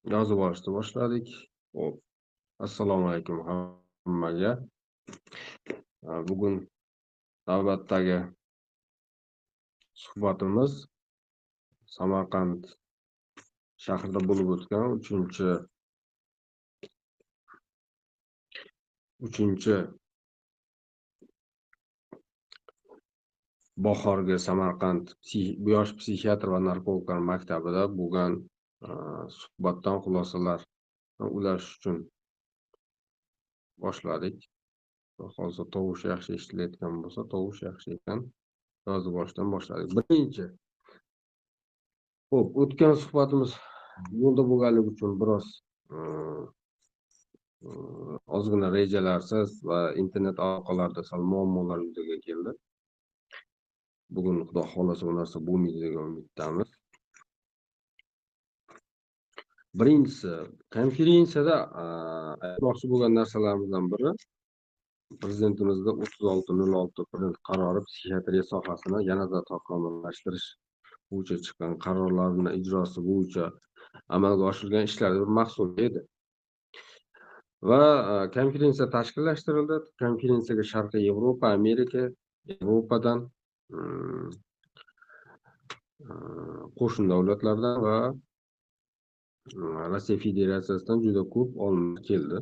Yozib olishni boshladik. Hop, assalomu alaykum hammaga. Bugun navbatdagi suhbatimiz Samarqand shahrida bo'lib o'tgan 3-chi bahorgi Samarqand yosh psixiatr va narkologlar maktabida bo'lgan suhbatdan xulosalar ulash uchun boshladik. Hozir tovush yaxshi eshitilayotgan bo'lsa, tovush yaxshi ekan. Yozib olishdan boshladik. Birinchi. Xo'p, o'tgan suhbatimiz yo'lda bo'lganligi uchun biroz ozgina rejalarsiz va internet aloqalarida sal muammolar yuzaga keldi. Bugun Xudo xolasa bu narsa bo'lmaydi degan umiddamiz. Birinchisi, konferensiyada aytmoqchi bo'lgan narsalarimizdan biri Prezidentimizda 3606 qarori psixiatriya sohasini yanada takomillashtirish bo'yicha chiqqan qarorlarning ijrosi bo'yicha amalga oshirilgan ishlarning bir mahsuli edi. Va konferensiya tashkillashtirildi. Konferensiyaga Sharqiy Yevropa, Amerika, Yevropadan, qo'shni davlatlardan va Rossiya Federatsiyasidan juda ko'p olimlar keldi.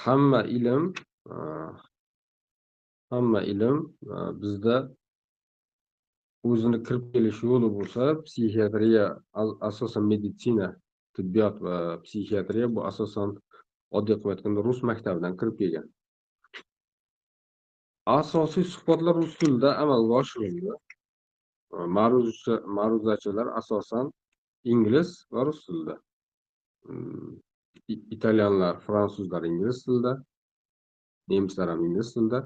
Hamma ilm bizda o'zini kirib kelish yo'li bo'lsa, psixiatriya asosan meditsina, tibbiyot va psixiatriya bu asosan oddiy qilib aytganda rus maktabidan kirib kelgan. Asosiy suhbatlar rus tilida amalga oshirildi. Ma'ruzachilar asosan ingliz va rus tilida. Italyanlar, fransuzlar ingliz tilida, nemislar ham ingliz tilida.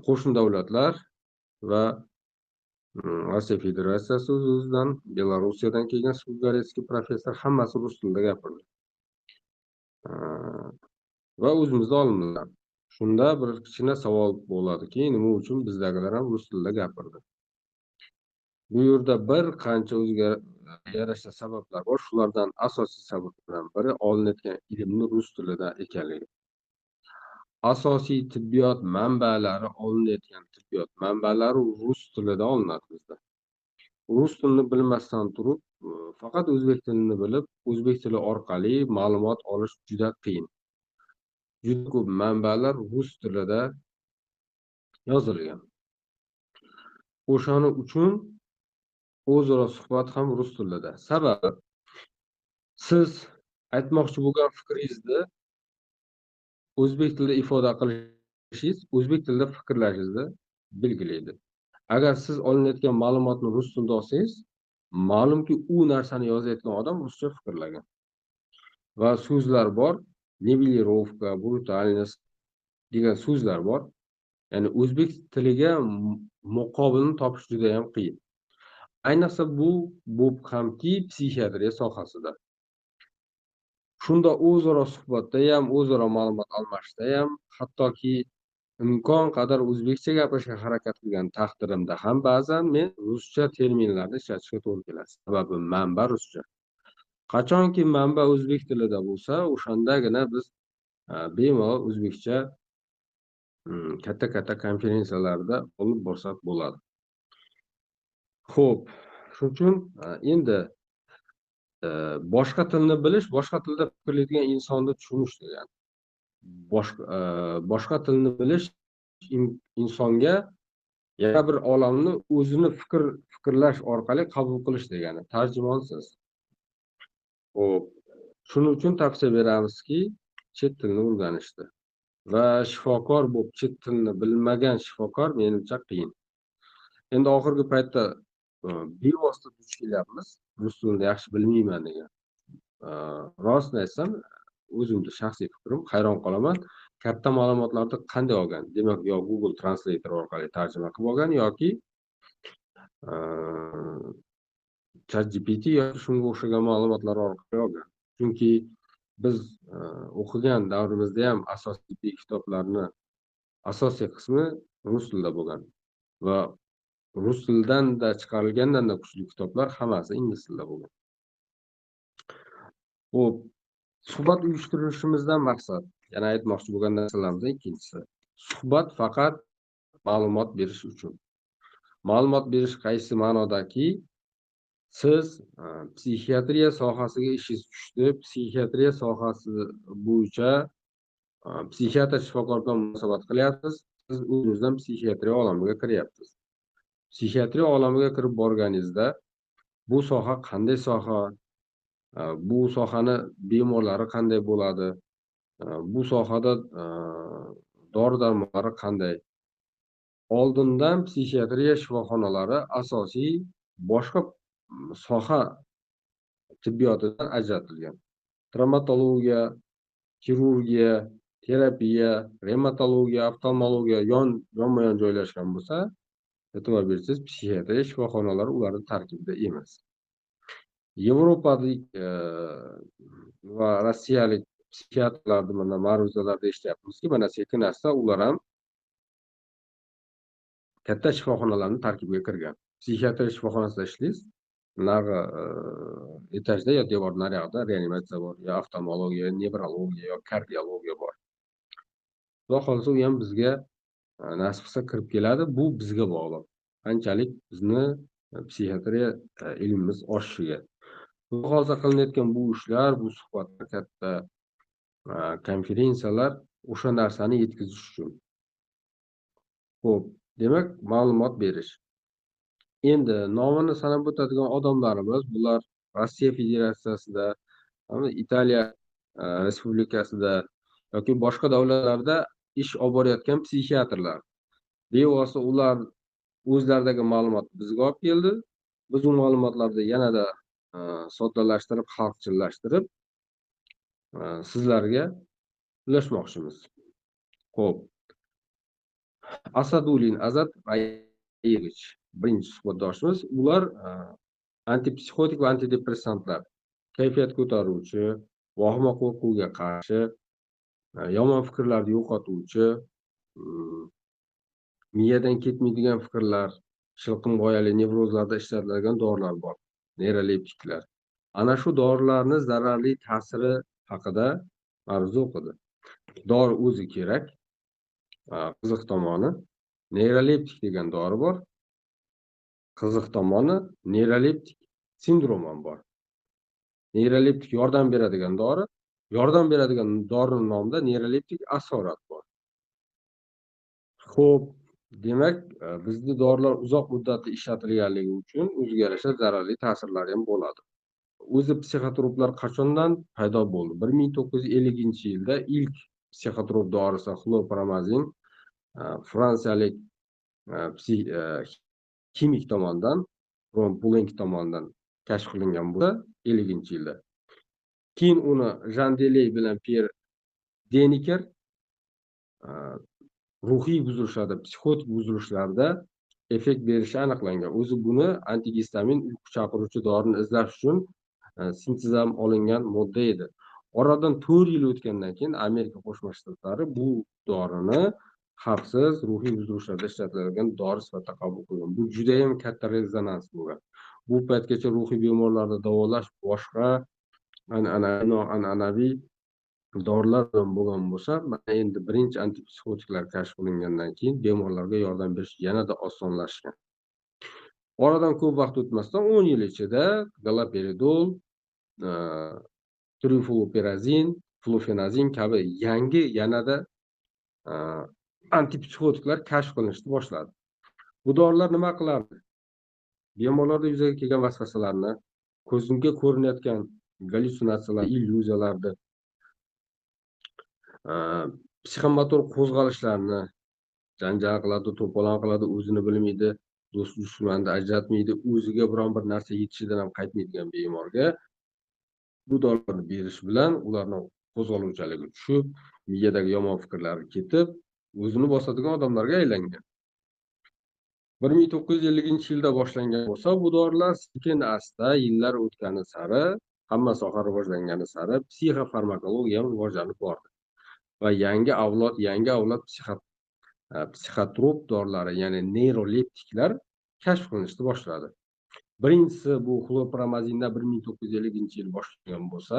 Qo'shni davlatlar va Rossiya Federatsiyasi o'zidan, Belorussiyadan kelgan Sugaretskiy professor hammasi rus tilida gapirdi. Va o'zimizda olimlar. Shunda bir kichkina savol bo'ladiki, nima uchun bizdagilar ham rus tilida gapirdi? Bu yerda bir qancha o'ziga yarasha sabablar bor. Shulardan asosiy sabablardan biri olinayotgan ilmni rus tilida ekanligi. Asosiy tibbiyot manbalari olinayotgan tibbiyot manbalari rus tilida olinadi bizda. Rus tilini bilmasdan turib, faqat o'zbek tilini bilib, o'zbek tili orqali ma'lumot olish juda qiyin. Juda ko'p manbalar rus tilida yozilgan. O'shaning uchun o'zaro suhbat ham rus tilida. Sababi siz aytmoqchi bo'lgan fikringizni o'zbek tilida ifoda qilishingiz, o'zbek tilida fikrlashingizni belgilaydi. Agar siz olinayotgan ma'lumotni rus tilida olsangiz, ma'lumki u narsani yozayotgan odam ruscha fikrlagan. Va so'zlar bor, nivelировка, brutalность degan so'zlar bor. Ya'ni o'zbek tiliga muqobilini topish juda ham qiyin. Ayniqsa bu hamki psixiatriya sohasida. Shunda o'zaro suhbatda ham, o'zaro ma'lumot almashishda ham, hattoki imkon qadar o'zbekcha gapirishga harakat qilgan taqdirimda ham ba'zan men ruscha terminlarni ishlatishga to'g'ri keladi. Sababi manba ruscha. Qachonki manba o'zbek tilida bo'lsa, o'shandagina biz bemalol o'zbekcha katta konferensiyalarda olib borsak bo'ladi. Xo'p, shuning uchun endi boshqa tilni bilish, boshqa tilda fikrlaydigan insonni tushunish degani. Boshqa tilni bilish insonga yana bir olamni o'zini fikrlash orqali qabul qilish degani. Tarjimonsiz. Xo'p, shuning uchun tavsiya beramizki, chet tilini o'rganishdi. Va shifokor bo'lib chet tilini bilmagan shifokor menimcha qiyin. Endi oxirgi paytda bevosita duch kelyapmiz. Rus tilini yaxshi bilmayman degan. Rostini aytsam, o'zimning shaxsiy fikrim, hayron qolaman. Katta ma'lumotlarni qanday olgan? Demak, yo Google Translator orqali tarjima qilib olgan yoki ChatGPT yoki shunga o'xshagan ma'lumotlar orqali olgan. Chunki biz o'qigan davrimizda ham asosiy kitoblarni asosiy qismi rus tilida bo'lgan va rus tilidan chiqarilgandan kuchli kitoblar hammasi ingliz tilida bo'lgan. Xo'p, suhbat uyushtirishimizdan maqsad, yana aytmoqchi bo'lgan narsalardan ikkinchisi, suhbat faqat ma'lumot berish uchun. Ma'lumot berish qaysi ma'nodaki, siz psixiatriya sohasiga ishingiz tushdi, psixiatriya sohasi bo'yicha psixiatr shifokor bilan munosabat qilyapsiz, siz o'zingizdan psixiatriya olamiga kiryapsiz. Psixiatriya olamiga kirib borganingizda bu soha qanday soha, bu sohani bemorlari qanday bo'ladi, bu sohada dori-darmonlari qanday. Oldindan psixiatriya shifoxonalari asosiy boshqa soha tibbiyotidan ajratilgan. Travmatologiya, xirurgiya, terapiya, revmatologiya, oftalmologiya yonma-yon joylashgan bo'lsa, e'tibor bersangiz, psixiatriya shifoxonalari ularning tarkibida emas. Yevropalik va rossiyalik psixiatrlarni mana ma'ruzalarda eshityapmizki, mana sekin-asta ular ham katta shifoxonalarning tarkibiga kirgan. Psixiatriya shifoxonasida ishlaysiz, narigi etajda yo devor naryoqda reanimatsiya bor, yo oftalmologiya, nevrologiya, yo kardiologiya bor. Xudo xohlasa u ham bizga nasib qilsa kirib keladi. Bu bizga bog'liq. Qanchalik bizni psixiatriya ilmimiz oshishiga. Xudo xohlasa qilinayotgan bu ishlar, bu suhbatlar, katta konferensiyalar o'sha narsani yetkazish uchun. Xo'p, demak, ma'lumot berish. Endi nomini sanab o'tadigan odamlarimiz bular Rossiya Federatsiyasida, Italiya Respublikasida yoki boshqa davlatlarda ish olib borayotgan psixiatrlar. Bevosita ular o'zlaridagi ma'lumotni bizga olib keldi. Biz u ma'lumotlarni yanada soddalashtirib, xalqchillashtirib sizlarga ulashmoqchimiz. Xo'p. Asadulin Azat Rayevich birinchi suhbatdoshimiz. Ular antipsixotik va antidepressantlar, kayfiyat ko'taruvchi, vahima qo'rquvga qarshi, yomon fikrlarni yo'qotuvchi, miyadan ketmaydigan fikrlar, shilqim g'oyali nevrozlarda ishlatiladigan dorilar bor, neyroleptiklar. Ana shu dorilarni zararli ta'siri haqida ma'ruza o'qidi. Dori o'zi kerak, qiziq tomoni neyroleptik degan dori bor. Qiziq tomoni neyroleptik sindrom ham bor. Neyroleptik yordam beradigan dori, yordam beradigan dorining nomida neyroleptik asorat bor. Xo'p, demak, bizda dorilar uzoq muddatli ishlatilganligi uchun o'ziga yarasha zararli ta'sirlari ham bo'ladi. O'zi psixotroplar qachondan paydo bo'ldi? 1950-yilda ilk psixotrop dorisi xlorpramazin fransiyalik kimik tomonidan, Ron Poulenc tomonidan kashf qilingan bo'lsa, 50-yilda. Keyin uni Jean Deley bilan Pierre Deniker ruhiy buzilishlarda, psixotik buzilishlarda effekt berishi aniqlangan. O'zi buni antigistamin uyqu chaqiruvchi dorini izlash uchun sintezdan olingan modda edi. Oradan 4 yil o'tgandan keyin Amerika Qo'shma Shtatlari bu dorini xavfsiz ruhiy buzilishlarda ishlatiladigan dori sifatida qabul qilgan. Bu juda ham katta rezonans bo'lgan. Bu paytgacha ruhiy bemorlarni davolash boshqa an'anaviy dorilar bilan bo'lgan bo'lsa, mana endi birinchi antipsixotiklar kashf qilingandan keyin bemorlarga yordam berish yanada osonlashgan. Oradan ko'p vaqt o'tmasdan 10 yil ichida galoperidol, trifluoperazin, flufenazin kabi yangi yanada antipsixotiklar kashf qilinishni boshladi. Bu dorilar nima qilardi? Bemorlarda yuzaga kelgan vasvasalarni, ko'zga ko'rinayotgan gallyutsinatsiyalar, illyuziyalarni, psixomotor qo'zg'alishlarni, janjal qiladi, to'polon qiladi, o'zini bilmaydi, do'st dushmanni ajratmaydi, o'ziga biron bir narsa yetishidan ham qaytmaydigan bemorga bu dorilarni berish bilan ularning qo'zg'aluvchanligi tushib, miyadagi yomon fikrlari ketib, o'zini bosadigan odamlarga aylangan. 1950-yilda boshlangan bo'lsa, bu dorilar sekin-asta yillar o'tgani sari, hamma soha rivojlangani sari psixofarmakologiya ham rivojlanib bordi. Va yangi avlod psixotrop dorilari, ya'ni neyroleptiklar kashf qilinishni boshladi. Birinchisi bu xlorpramazinda 1950-yil boshlangan bo'lsa,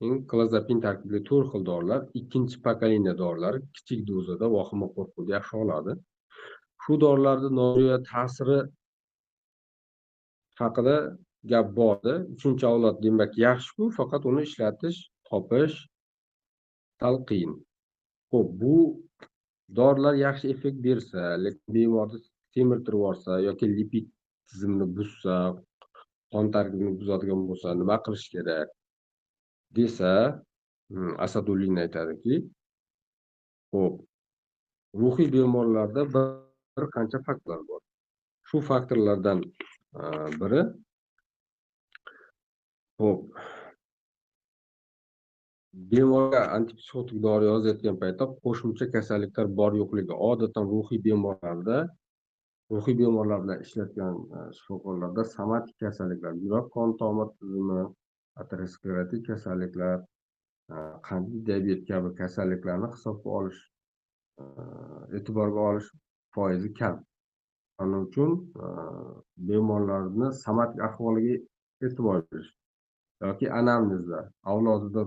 Klozapin tarkibli 4 xil dorilar, ikkinchi pokoleniya dorilari kichik dozada vahima qo'rquvni yaxshi oladi. Shu dorilarning nojo'ya ta'siri haqida gap bordi. 3-avlod demak yaxshi-ku, faqat uni ishlatish, topish sal qiyin. Xo'p, bu dorilar yaxshi effekt bersa, lekin bemorni semirtirib yuborsa yoki lipid tizimini buzsa, qon tarkibini buzadigan bo'lsa nima qilish kerak desa, Asadullin aytadiki, xo'p, ruhiy bemorlarda bir qancha faktorlar bor. Shu faktorlardan biri, xo'p, bemorga antipsixotik dori yozayotgan paytda qo'shimcha kasalliklar bor-yo'qligi. Odatdan ruhiy bemorlar bilan ishlayotgan shifokorlarda somatik kasalliklar, yurak qon tomir tizimi, aterosklerotik kasalliklar, qandli diabet kabi kasalliklarni hisobga olish, e'tiborga olish foizi kam. Shuning uchun bemorlarni somatik ahvoliga e'tibor berish yoki anamnezlar, avlodida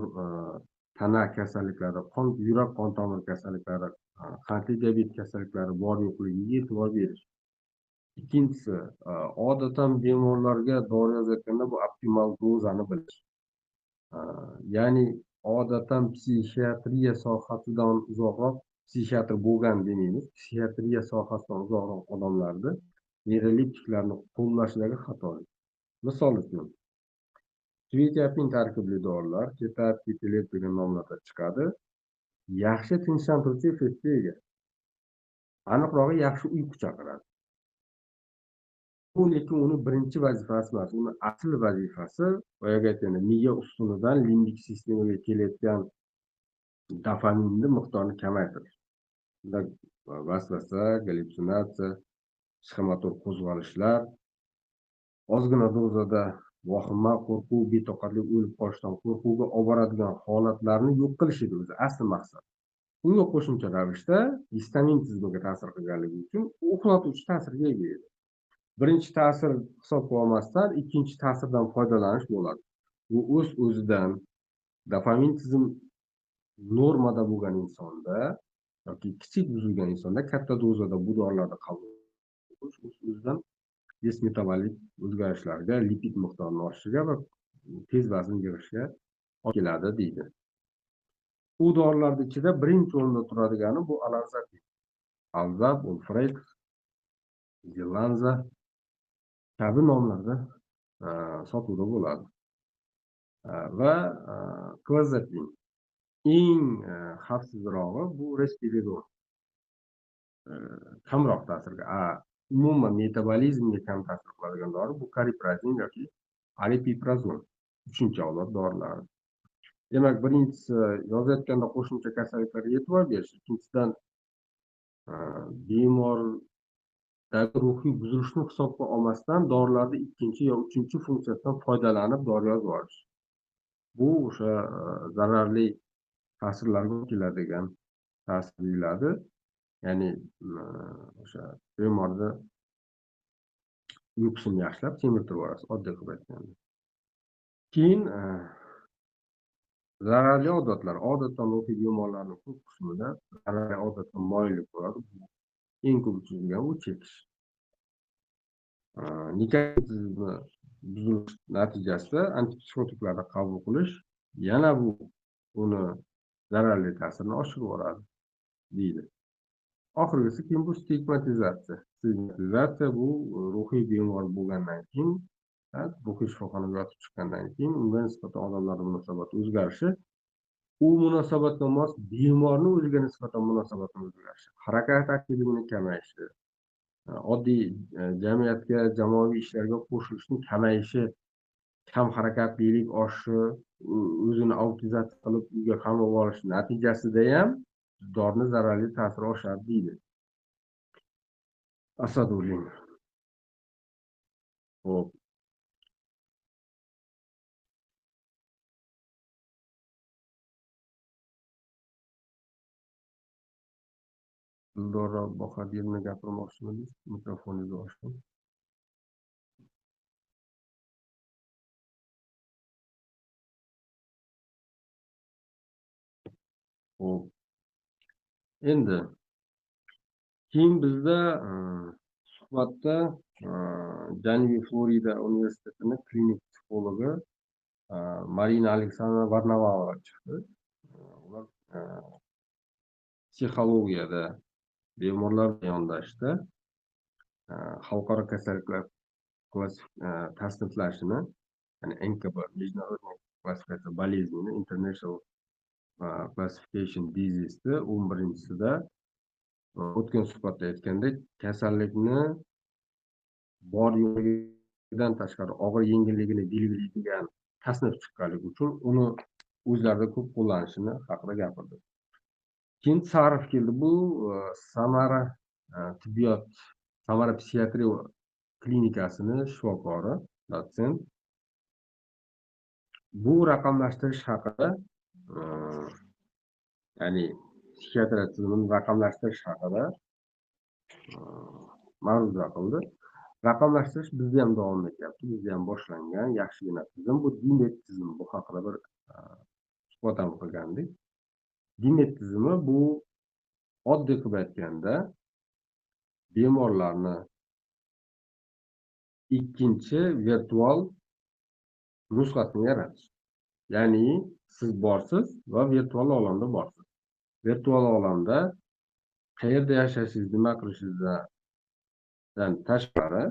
tana kasalliklari, yurak qon tomir kasalliklari, qandli diabet kasalliklari bor-yo'qligiga e'tibor berish. Ikkinchisi, odatdan bemorlarga dori yozayotganda bu optimal dozani bilish. Ya'ni odatdan psixiatriya sohasidan uzoqroq, psixiatr bo'lgan demaymiz, psixiatriya sohasidan uzoqroq odamlarda neyroliptiklarni qo'llashdagi xatolik. Misol uchun, Svetiapin tarkibli dorilar ketat-ketilet degan nomlarda chiqadi. Yaxshi tinchlantiruvchi effektga ega. Aniqrog'i yaxshi uyqu chaqiradi. Lekin uni birinchi vazifasi emas, uni asl vazifasi boyagi aytganda miya ustunidan limbik sistemaga kelayotgan dopaminni miqdorini kamaytirish. Vasvasa, gallyutsinatsiya, psixomotor qo'zg'alishlar, ozgina dozada vahima, qo'rquv, betoqatlik, o'lib qolishdan qo'rquvga olib boradigan holatlarni yo'q qilish edi o'zi asl maqsad. Unga qo'shimcha ravishda gistamin tizimiga ta'sir qilganligi uchun uxlatuvchi ta'sirga ega edi. Birinchi ta'sir hisobga olmasdan ikkinchi ta'sirdan foydalanish bo'ladi. U o'z-o'zidan dopamin tizim normada bo'lgan insonda yoki kichik buzilgan insonda katta dozada bu dorilarni qabul qilish o'z-o'zidan desmetabolik o'zgarishlarga, lipid miqdorining oshishiga va tez vazn yig'ishiga olib keladi deydi. U dorilarning ichida birinchi o'rinda turadigani bu olanzapin. Alzap, Ulfrex, Zilanza kabi nomlarda sotuvda bo'ladi. Va klozapin. Eng xavfsizrog'i bu respiridon. Kamroq ta'sirga, umuman metabolizmga kam ta'sir qiladigan dori bu kariprazin yoki aripiprazol, 3-avlod dorilari. Demak, birinchisi yozayotganda qo'shimcha kasalliklarga e'tibor berish, ikkinchidan bemordagi ruhiy buzilishni hisobga olmasdan dorilarning ikkinchi yo uchinchi funksiyasidan foydalanib dori yozib olish. Bu o'sha zararli ta'sirlarga keladigan ta'sir deyiladi. Ya'ni o'sha bemorni uyqusini yaxshilab semirtirib yuborasiz, oddiy qilib aytganda. Keyin zararli odatlar. Odatdan ruhiy bemorlarning ko'p qismida zararli odatga moyillik bo'ladi. Eng ko'p uchraydigan bu chekish. Nikotin tizimi buzilishi natijasida antipsixotiklarni qabul qilish yana bu uni zararli ta'sirini oshirib yuboradi deydi. Oxirgisi keyin bu stigmatizatsiya. Stigmatizatsiya bu ruhiy bemor bo'lgandan keyin, ruhiy shifoxonaga yotib chiqqandan keyin unga nisbatan odamlarning munosabati o'zgarishi, u munosabatga mos bemorning o'ziga nisbatan munosabatning o'zgarishi, harakat aktivligining kamayishi, oddiy jamiyatga, jamoaviy ishlarga qo'shilishning kamayishi, kam harakatlilik oshishi, o'zini autizatsiya qilib uyga qamab olish natijasida ham dorining zararli ta'siri oshadi deydi Asadullin. Xo'p. Dildora Bohadirni gapirmoqchimisiz? Mikrofoningizni ochdim. Xo'p, endi keyin bizda suhbatda Janubiy Florida universitetini klinik psixologi Marina Aleksandrovna Varnavova chiqdi. Ular psixologiyada bemorlar bilan yondashishda xalqaro kasalliklar tasniflashini, ya'ni NKB, Международная klassifikatsiya болезней, International Classification Disease'da 11-sida o'tgan suhbatda aytgandek, kasallikni bor yo'qligidan tashqari og'ir yengilligini belgilaydigan tasnif chiqqanligi uchun uni o'zlarida ko'p qo'llanishini haqida gapirdi. Keyin Sarif keldi. Bu Samara tibbiyot, Samara psixiatriya klinikasini shifokori, dotsent. Bu raqamlashtirish haqida, ya'ni psixiatriya tizimini raqamlashtirish haqida ma'ruza qildi. Raqamlashtirish bizda ham davom etyapti, bizda ham boshlangan yaxshigina tizim. Bu DIMET tizimi. Bu haqida bir suhbat ham qilgandik. DIMET tizimi bu oddiy qilib aytganda bemorlarni ikkinchi virtual nusxasini yaratish. Ya'ni siz borsiz va virtual olamda borsiz. Virtual olamda qayerda yashashingiz, nima qilishingizdan tashqari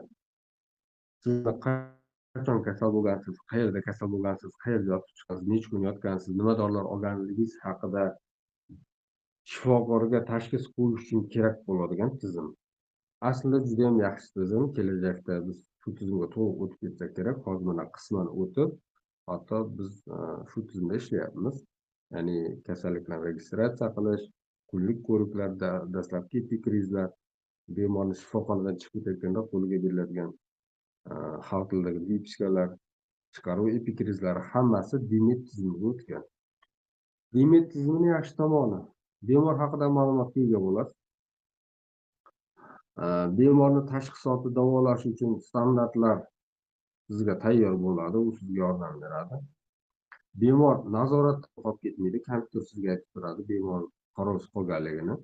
sizni qachon kasal bo'lgansiz, qayerda kasal bo'lgansiz, qayerda yotib chiqqansiz, necha kun yotgansiz, nima dorilar olganligingiz haqida shifokorga tashxis qo'yish uchun kerak bo'ladigan tizim. Aslida juda ham yaxshi tizim. Kelajakda biz shu tizimga to'liq o'tib ketsak kerak. Hozir mana qisman o'tib, hatto biz shu tizimda ishlayapmiz. Ya'ni kasalliklarni registratsiya qilish, kunlik ko'riklarda dastlabki epikrizlar, bemorni shifoxonadan chiqib ketayotganda qo'liga beriladigan xalq tilidagi vipskalar, chiqaruv epikrizlari hammasi DIMET tizimiga o'tgan. DIMET tizimining yaxshi tomoni, bemor haqida ma'lumotga ega bo'lasiz. Bemorni tashxisoti davolash uchun standartlar sizga tayyor bo'ladi, u sizga yordam beradi. Bemor nazoratda qolib ketmaydi, kompyuter sizga aytib turadi bemor qarovsiz qolganligini.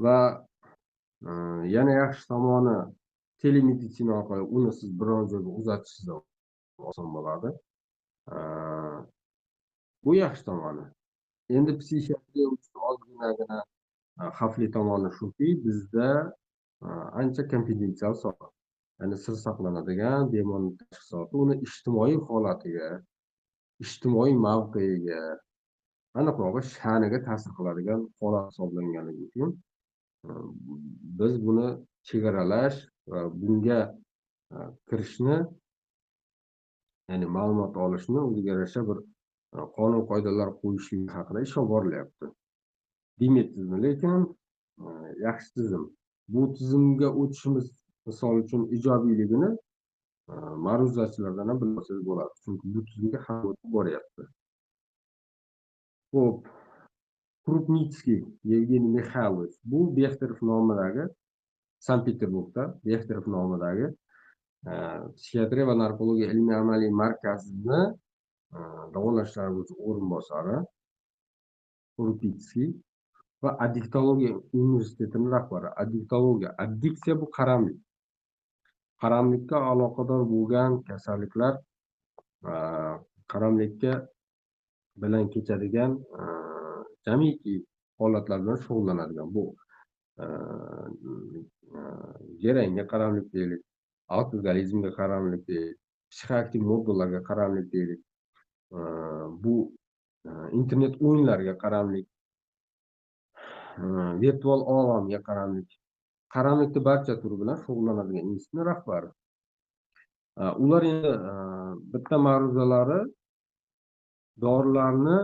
Va yana yaxshi tomoni, telemeditsina orqali uni siz biror joyga uzatishingiz oson bo'ladi. Bu yaxshi tomoni. Endi psixiatriya uchun ozginagina xavfli tomoni shuki, bizda ancha konfidensial soha. Ya'ni sir saqlanadigan bemorning tashxisoti uni ijtimoiy holatiga, ijtimoiy mavqeiga, aniqrog'i sha'niga ta'sir qiladigan holat hisoblanganligi uchun biz buni chegaralash va bunga kirishni, ya'ni ma'lumot olishni o'ziga yarasha bir qonun qoidalar qo'yishlik haqida ish olib borilyapti. DIMET tizimi lekin yaxshi tizim. Bu tizimga o'tishimiz misol uchun ijobiyligini ma'ruzachilardan ham bilsangiz bo'ladi. Chunki bu tizimga hamma o'tib boryapti. Xo'p, Krupnitskiy Yevgeniy Mixaylovich, bu Bexterov nomidagi, Sankt-Peterburgda Bexterov nomidagi psixiatriya va narkologiya ilmiy-amaliy markazini davolanishlar bo'yicha o'rinbosari Krupnitskiy va addiktologiya universitetining rahbari. Addiksiya bu qaramlik. Qaramlikka aloqador bo'lgan kasalliklar, qaramlikka bilan kechadigan jamiki holatlar bilan shug'ullanadigan. Bu geroinga qaramlik deylik, alkogolizmga qaramlik deylik, psixoaktiv moddalarga qaramlik deylik, bu internet o'yinlariga qaramlik, virtual olamga qaramlik. Qaramlikni barcha turi bilan shug'ullanadigan institutning rahbari. Ular endi bitta ma'ruzalari dorilarni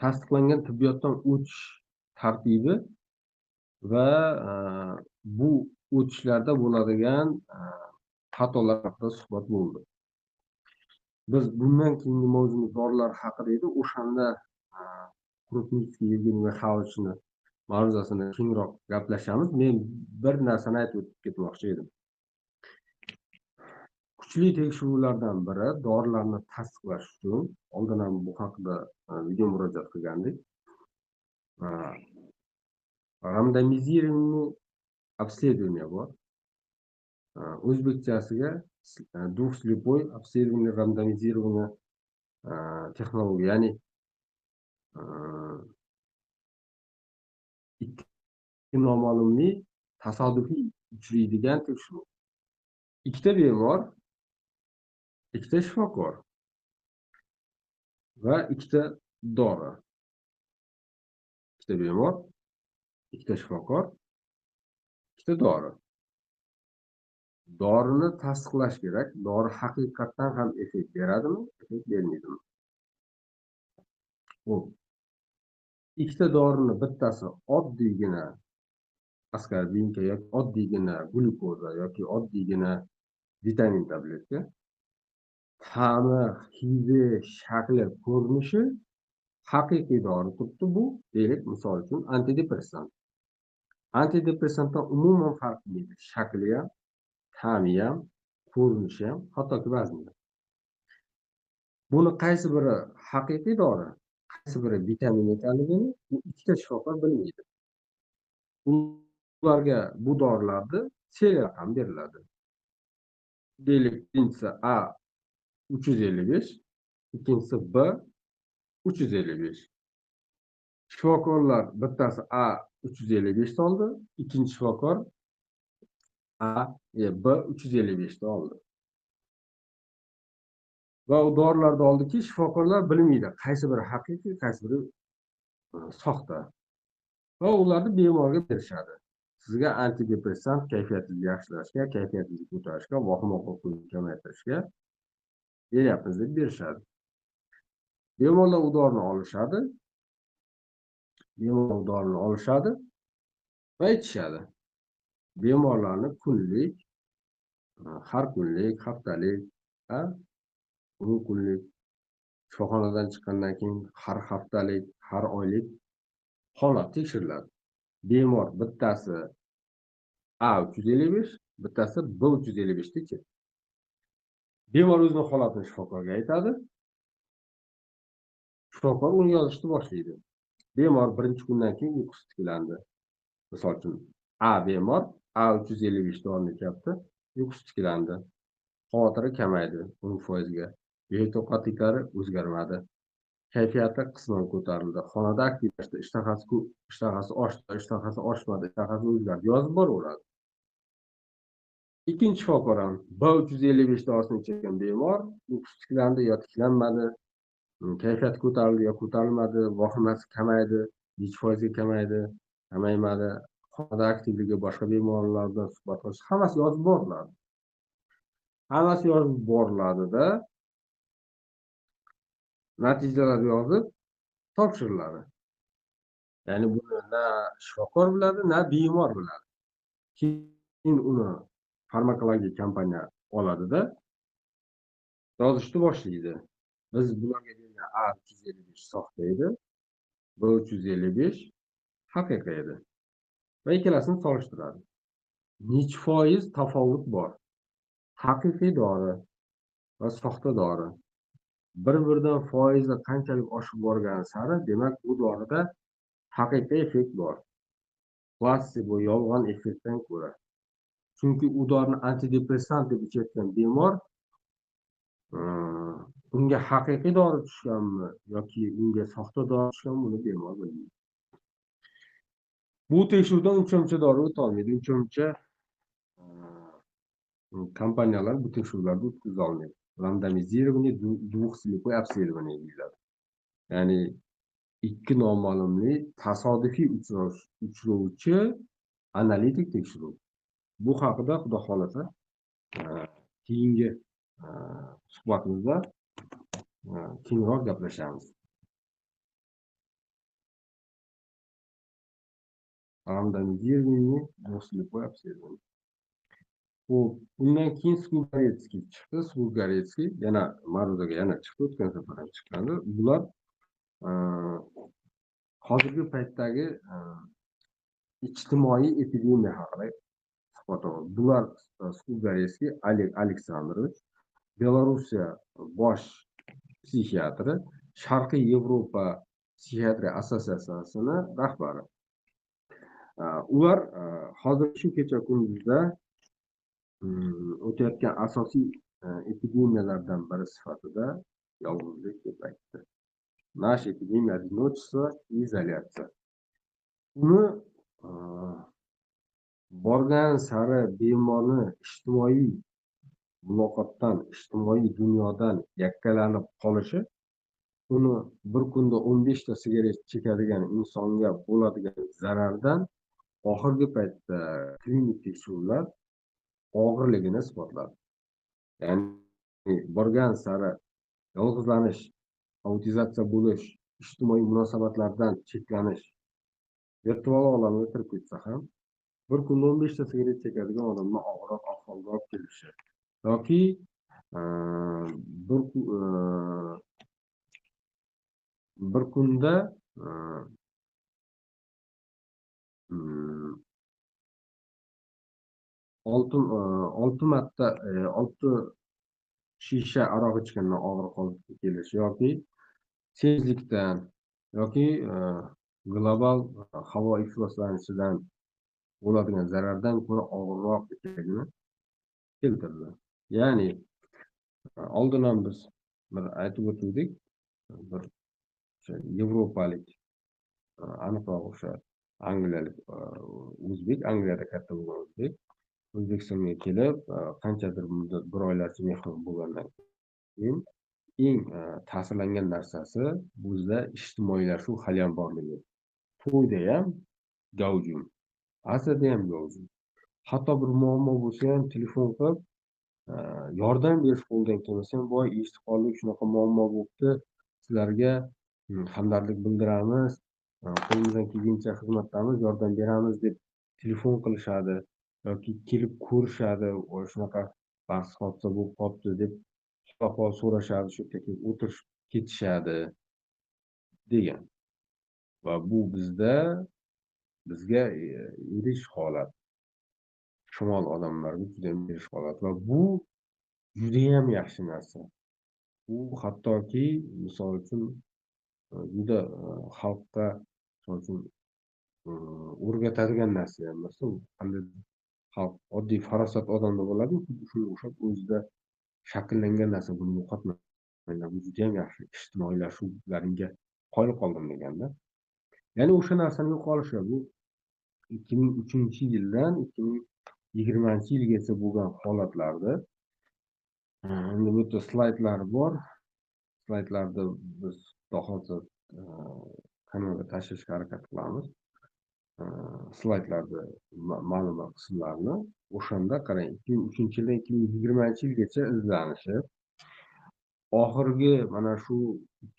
tasdiqlangan tibbiyotdan o'tish tartibi va bu o'tishlarda bo'ladigan xatolar haqida suhbat bo'ldi. Biz bundan keyingi mavzumiz dorilar haqida edi. O'shanda Krupnitskiy Yevgeniy Mixaylovichni ma'ruzasini kengroq gaplashamiz. Men bir narsani aytib o'tib ketmoqchi edim. kuchli tekshiruvlardan biri dorilarni tasdiqlash uchun oldin ham bu haqida video murojaat qilgandik. Randomizированный обследование bor. O'zbekchasiga двухслепой обследование randomizированный texnologiya, ya'ni ikki noma'lumli tasodifiy uchraydigan tekshiruv. Ikkita bemor, ikkita shifokor va ikkita dori. Ikkita bemor, ikkita shifokor, ikkita dori. Dorini tasdiqlash kerak. Dori haqiqatdan ham effekt beradimi, effekt bermaydimi? Ikkita dorini bittasi oddiygina askorbinka yoki oddiygina glyukoza yoki oddiygina vitamin tabletka. Ta'mi, hidi, shakli, ko'rinishi haqiqiy dori turibdi bu. Deylik, misol uchun antidepressant. Antidepressantdan umuman farq qilmaydi. Shakli ham, ta'mi ham, ko'rinishi ham, hattoki vazni. Buni qaysi biri haqiqiy dori, qaysi biri vitamin ekanligini bu ikkita shifokor bilmaydi. Ularga bu dorilarni serial raqam beriladi. Deylik, birinchisi A 355, ikkinchisi B 355. Shifokorlar bittasi A 355 oldi, ikkinchi shifokor B 355 oldi. Va u dorilarni oldiki, shifokorlar bilmaydi qaysi biri haqiqiy, qaysi biri soxta. Va ularni bemorga berishadi. Sizga antidepressant kayfiyatingizni yaxshilashga, kayfiyatingizni ko'tarishga, vahima qo'rquvni kamaytirishga beryapmiz deb berishadi. Bemorlar u dorini olishadi. Va ichishadi. Bemorlarni kunlik, har kunlik, haftalik, 10 kunlik, shifoxonadan chiqqandan keyin har haftalik, har oylik holat tekshiriladi. Bemor bittasi A 355, bittasi B 355 tekshir. Bemor o'zining holatini shifokorga aytadi. Shifokor uni yozishni boshlaydi. Bemor birinchi kundan keyin uyqusi tiklandi. Misol uchun A bemor A 355 dorini ichyapti, uyqusi tiklandi. Xavotiri kamaydi 10% ga. Yer to'qatliklari o'zgarmadi. Kayfiyati qisman ko'tarildi. Xonada aktivlashdi. Ishtahasi oshdi, ishtahasi oshmadi, ishtahasi o'zgardi. Yozib boraveradi. Ikkinchi shifokor ham B 355 dorisini ichgan bemor uyqusi tiklandi yo tiklanmadi, kayfiyati ko'tarildi yo ko'tarilmadi, vahimasi kamaydi, necha foizga kamaydi, kamaymadi, xonada aktivligi, boshqa bemorlar bilan suhbat qilish, hammasi yozib boriladi. Hammasi yozib boriladida natijalar yozib topshiriladi. Ya'ni buni na shifokor biladi, na bemor biladi. Keyin uni farmakologik kompaniya oladida yozishni boshlaydi. Biz bularga bergan A 355 soxta edi, B 355 haqiqiy edi. Va ikkalasini solishtiradi. Necha foiz tafovut bor? Haqiqiy dori va soxta dori bir-biridan foizi qanchalik oshib borgani sari, demak bu dorida haqiqiy effekt bor. Plasebo yolg'on effektdan ko'ra. Chunki u dorini antidepressant deb ichayotgan bemor unga haqiqiy dori tushganmi yoki unga soxta dori tushganmi, buni bemor bilmaydi. Bu tekshiruvdan uncha dori o'tolmaydi. Uncha kompaniyalar bu tekshiruvlarni o'tkaza olmaydi. Randomizированный двухслепой обследование deyiladi. Ya'ni ikki noma'lumli tasodifiy uchrovchi analitik tekshiruv. Bu haqida xudo xolasa keyingi suhbatimizda kengroq gaplashamiz. Randomizированный двухслепой обследование. Undan keyin Skugaretskiy chiqdi. Skugaretskiy yana ma'ruzaga yana chiqdi, o'tgan safar ham chiqqandi. Bular hozirgi paytdagi ijtimoiy epidemiya haqida suhbat oldi. Bular Skugaretskiy Oleg Aleksandrovich Belorussiya bosh psixiatri, Sharqiy Yevropa psixiatriya assotsiatsiyasini rahbari. Ular hozir shu kecha-kunduzda o'tayotgan asosiy epidemiyalardan biri sifatida yolg'izlik deb aytdi. Nash epidemiya одиночества и изоляция. Uni borgan sari bemorni ijtimoiy muloqotdan, ijtimoiy dunyodan yakkalanib qolishi, uni bir kunda 15 ta sigaret chekadigan insonga bo'ladigan zarardan oxirgi paytda klinik tekshiruvlar og'irligini isbotladi. Ya'ni borgan sari yolg'izlanish, autizatsiya bo'lish, ijtimoiy munosabatlardan cheklanish virtual olamga kirib ketsa ham bir kunda 15 ta sigaret chekadigan odamni og'irroq ahvolga olib kelishi yoki bir kunda 6 marta 6 shisha aroq ichgandan og'riq olib kelishi yoki tezlikdan yoki global havo ifloslanishidan bo'ladigan zarardan ko'ra og'irroq ekanligini keltirdi. Ya'ni oldin ham biz bir aytib o'tdik, bir yevropalik, aniqroq o'sha angliyalik o'zbek, Angliyada katta bo'lgan o'zbek O'zbekistonga kelib, qanchadir muddat, bir oylarcha mehmon bo'lgandan keyin eng ta'sirlangan narsasi bizda ijtimoiylashuv haliyam borligi. To'yda ham gavjum, asarda ham gavjum. Hatto bir muammo bo'lsa ham telefon qilib yordam berish qo'lidan kelmasa ham, voy eshitib qoldik, shunaqa muammo bo'libdi, sizlarga hamdardlik bildiramiz, qo'limizdan kelgancha xizmatdamiz, yordam beramiz deb telefon qilishadi yoki kelib ko'rishadi, voy shunaqa baxtsiz hodisa bo'lib qolibdi deb ahvol so'rashadi, shu yerga kelib o'tirishib ketishadi degan. Va bu bizga erish holat. Shimol odamlarga juda ham erish holat va bu judayam yaxshi narsa. Bu hattoki misol uchun juda xalqqa misol uchun o'rgatadigan narsa ham emas. Qanday xalq oddiy farosat odamda bo'ladi, shunga o'xshab o'zida shakllangan narsa, buni yo'qotmanglar. Bu juda ham yaxshi. Ijtimoiylashuvlaringga qoyil qoldim deganda. Ya'ni o'sha narsani yo'qolishi bu 2003-yildan 2020-yilgacha bo'lgan holatlarda endi bu yerda slaydlar bor. Slaydlarni biz hozir kanalga tashlashga harakat qilamiz. Slaydlarda ma'lumot qismlarini o'shanda qarang, 2003-yildan 2020-yilgacha izlanishi, oxirgi mana shu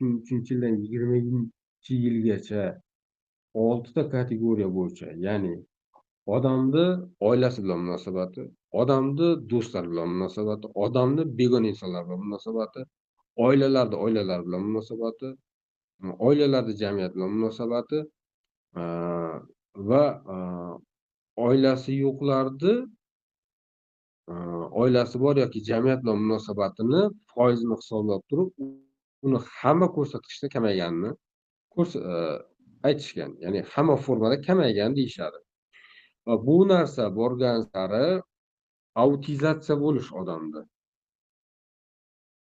2003-yildan 2020-yilgacha 6 ta kategoriya bo'yicha, ya'ni odamni oilasi bilan munosabati, odamni do'stlar bilan munosabati, odamni begona insonlar bilan munosabati, oilalar bilan munosabati, oilalarni jamiyat bilan munosabati va oilasi yo'qlarni oilasi bor yoki jamiyat bilan munosabatini foizini hisoblab turib, uni hamma ko'rsatkichda kamayganini aytishgan. Ya'ni hamma formada kamaygan deyishadi. Va bu narsa borgan sari autizatsiya bo'lish odamda,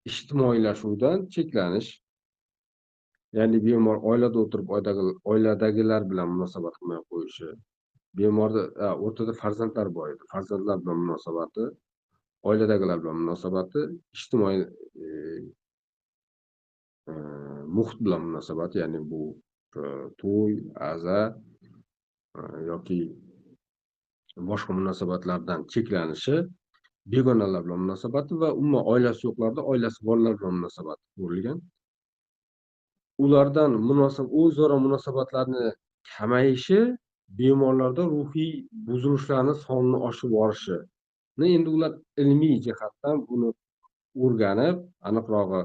ijtimoiylashuvdan cheklanish, ya'ni bemor oilada o'tirib oiladagilar bilan munosabat qilmay qo'yishi, bemorda o'rtada farzandlar bor edi, farzandlar bilan munosabati, oiladagilar bilan munosabati, ijtimoiy muhit bilan munosabati, ya'ni bu to'y, aza yoki boshqa munosabatlardan cheklanishi, begonalar bilan munosabati va umuman oilasi yo'qlarda oilasi borlar bilan munosabati ko'rilgan. Ulardan o'zaro munosabatlarni kamayishi bemorlarda ruhiy buzilishlarni sonini oshirib borishini endi ular ilmiy jihatdan buni o'rganib, aniqrog'i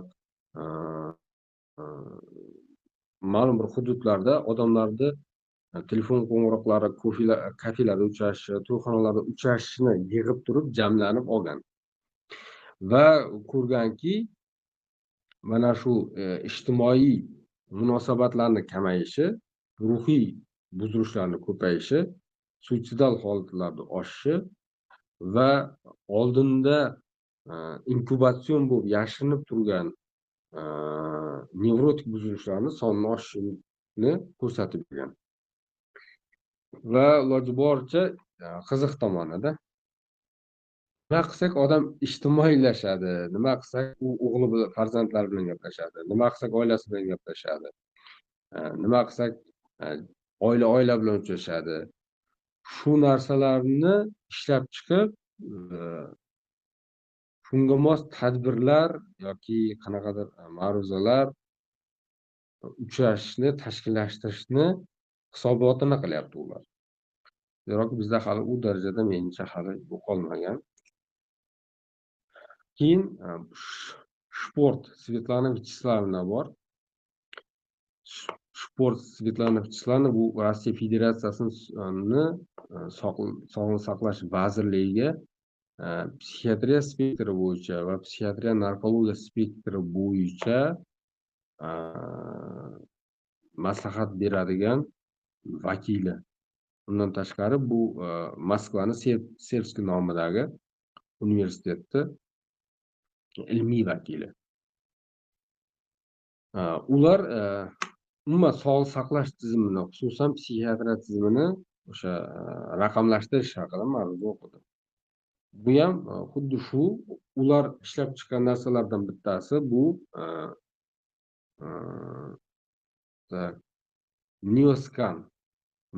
ma'lum bir hududlarda odamlarni telefon qo'ng'iroqlari, kafelarda uchrashishi, to'yxonalarda uchrashishini yig'ib turib jamlanib olgan. va ko'rganki, mana shu ijtimoiy munosabatlarni kamayishi, ruhiy buzilishlarni ko'payishi, suitsidal holatlarni oshishi va oldinda inkubatsion bo'lib yashirinib turgan nevrotik buzilishlarni soni oshishini ko'rsatib bergan. Va iloji boricha qiziq tomonida nima qilsak odam ijtimoiylashadi, nima qilsak u o'g'li bilan, farzandlari bilan gaplashadi, nima qilsak oilasi bilan gaplashadi, nima qilsak oila bilan uchrashadi. Shu narsalarni ishlab chiqib, shunga mos tadbirlar yoki qanaqadir ma'ruzalar, uchrashishni tashkillashtirishni hisobotini qilyapti ular. Zeroki bizda hali u darajada menimcha hali yo'qolmagan. Keyin Sport Svetlana Vicheslavna bor. Sport Svetlana Vicheslavna bu Rossiya Federatsiyasini Sog'liqni saqlash vazirligiga psixiatriya spektri bo'yicha va psixiatriya narkologiya spektri bo'yicha maslahat beradigan vakili. Undan tashqari bu Moskvani Serskiy nomidagi universitetni ilmiy vakili. Ular umuman sog'liqni saqlash tizimini, xususan psixiatriya tizimini o'sha raqamlashtirish haqida ma'ruza o'qidi. Bu ham xuddi shu ular ishlab chiqqan narsalardan bittasi bu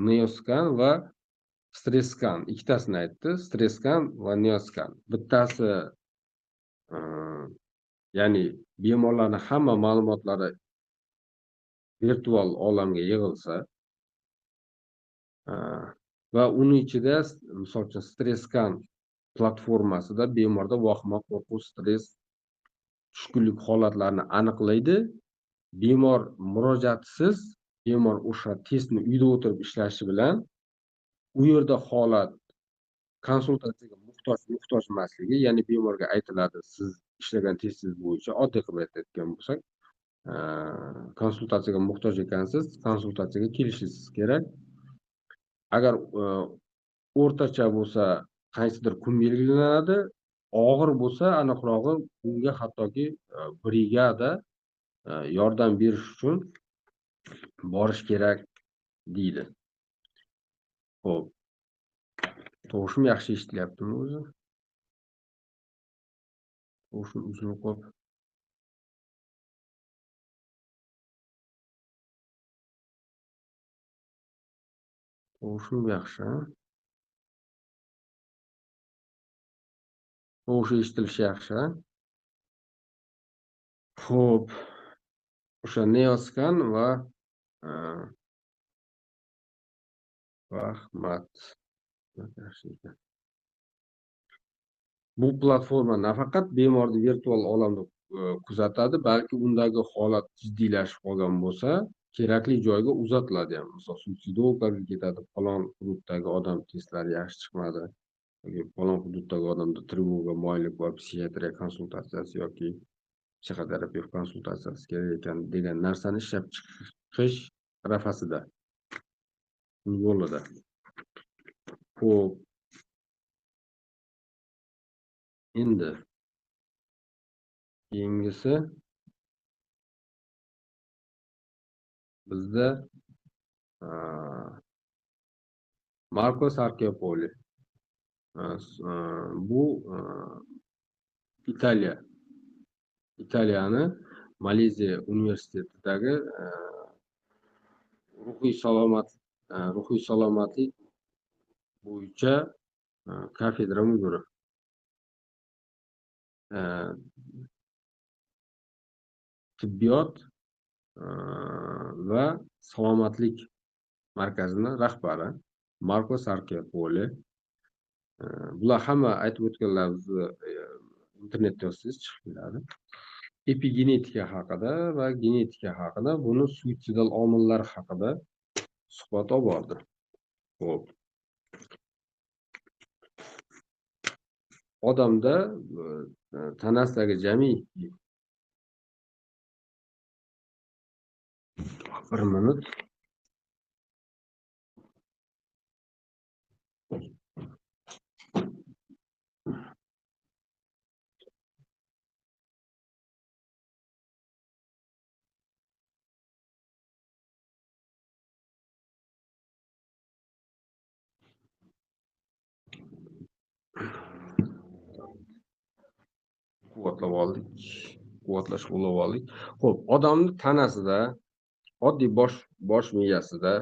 Neoscan va Stresscan ikkitasini aytdi. Stresscan va Neoscan. Bittasi ya'ni bemorlarning hamma ma'lumotlari virtual olamga yig'ilsa va uning ichida misol uchun Stresscan platformasida bemorda vahima, qo'rquv, stress, tushkunlik holatlarini aniqlaydi. Bemor murojaatsiz bemor o'sha testni uyda o'tirib ishlashi bilan u yerda holat konsultatsiyaga muhtoj emasligi, ya'ni bemorga aytiladi, siz ishlagan testingiz bo'yicha, oddiy qilib aytadigan bo'lsak, konsultatsiyaga muhtoj ekansiz, konsultatsiyaga kelishingiz kerak. Agar o'rtacha bo'lsa qaysidir kun belgilanadi, og'ir bo'lsa aniqrog'i bunga hattoki brigada yordam berish uchun borish kerak deydi. Xo'p. Tovushim yaxshi eshitilyaptimi o'zi? Tovushim uzilib qolib. Tovushim yaxshi. Tovush eshitilishi yaxshi. Xo'p. O'sha Neoscan va rahmat. Bu platforma nafaqat bemorni virtual olamda kuzatadi, balki undagi holat jiddiylashib qolgan bo'lsa, kerakli joyga uzatiladi ham. Misol suitsidolkaga ketadi, falon hududdagi odam testlari yaxshi chiqmadi yoki falon hududdagi odamda trevoga, moyillik bor, psixiatriya konsultatsiyasi yoki psixoterapevt konsultatsiyasi kerak ekan degan narsani ishlab chiqish arafasida, yo'lida. Xo'p. Endi keyingisi bizda Marco Sarchiappoli. Bu Italiyani Maleziya universitetidagi ruhiy salomatlik bo'yicha kafedra mudiri. Tibbiyot va salomatlik markazining rahbari Marco Sarchiappoli. Bular hamma aytib o'tganlarimizni internetda yozsangiz chiqib keladi. Epigenetika haqida va genetika haqida, buni suitsidal omillar haqida suhbat olib bordi. Xo'p. odamda tanasidagi jamiki 1 minut quvvatlab oldik. Quvvatlashga ulab oldik. Xo'p, odamni tanasida, oddiy bosh miyasida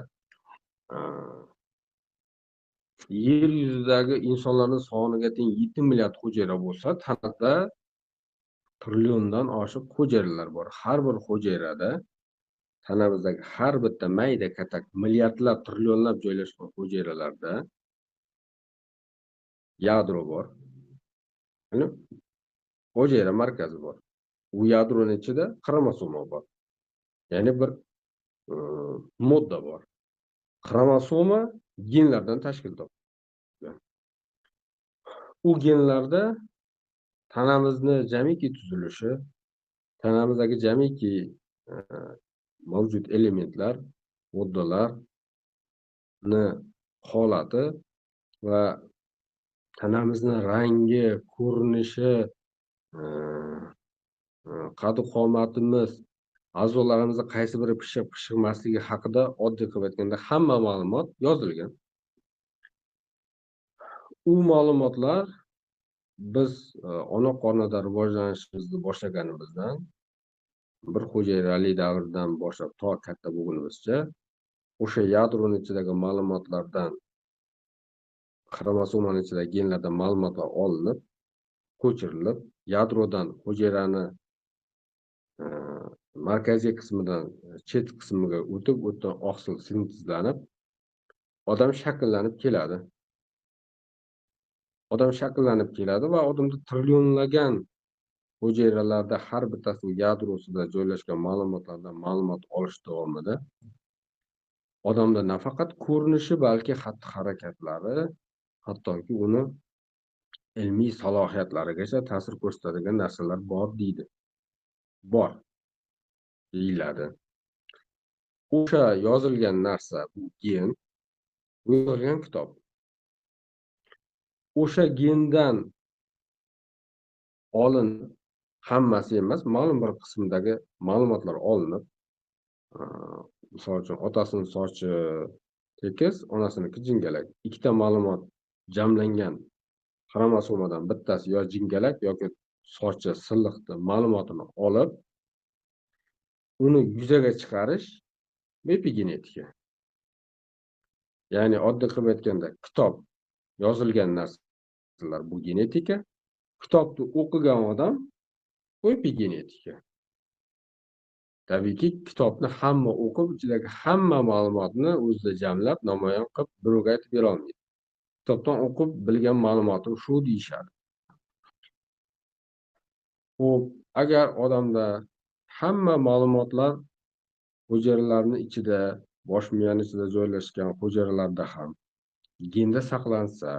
yer yuzidagi insonlarning soniga teng 7 milliard hujayra bo'lsa, tanada trilliondan oshiq hujayralar bor. Har bir hujayrada, tanamizdagi har bitta mayda katak milliardlab, trillionlab joylashgan hujayralarda yadro bor. Ya'ni hujayra markazi bor. U yadroning ichida xromosoma bor. Ya'ni bir modda bor. Xromosoma genlardan tashkil topgan. U genlarda tanamizni jamiki tuzilishi, tanamizdagi jamiki mavjud elementlar, moddalarni holati va tanamizni rangi, ko'rinishi, qad-qomatimiz, a'zolarimizni qaysi biri pishib-pishmasligi haqida oddiy qilib aytganda hamma ma'lumot yozilgan. U ma'lumotlar biz ona qornida rivojlanishimizni boshlaganimizdan, bir hujayrali davrdan boshlab to katta bo'lgunimizcha o'sha yadroning ichidagi ma'lumotlardan, xromosomaning ichidagi genlardan ma'lumotlar olinib, ko'chirilib, yadrodan hujayrani markaziy qismidan chet qismiga o'tib, oqsil sintezlanib, odam shakllanib keladi. Odam shakllanib keladi va odamda trillionlagan hujayralarda har bittasining yadrosida joylashgan ma'lumotlardan ma'lumot olish davomida odamda nafaqat ko'rinishi, balki xatti-harakatlari, hattoki uni ilmiy salohiyatlarigacha ta'sir ko'rsatadigan narsalar bor deydi. Bor deyiladi. O'sha yozilgan narsa, bu gen, bu yozilgan kitob. O'sha gendan hammasi emas, ma'lum bir qismdagi ma'lumotlar olinib, misol uchun otasining sochi tekis, onasiniki jingalak. Ikkita ma'lumot jamlangan xromosomadan bittasi yo jingalak yoki sochi silliqni ma'lumotini olib, uni yuzaga chiqarish epigenetika. Ya'ni oddiy qilib aytganda, kitob yozilgan narsalar bu genetika, kitobni o'qigan odam bu epigenetika. Tabiiyki, kitobni hamma o'qib, ichidagi hamma ma'lumotni o'zida jamlab, namoyon qilib, birovga aytib bera olmaydi. Kitobdan o'qib bilgan ma'lumotim shu deyishadi. Xo'p, agar odamda hamma ma'lumotlar hujayralarning ichida, bosh miyaning ichida joylashgan hujayralarda ham genda saqlansa,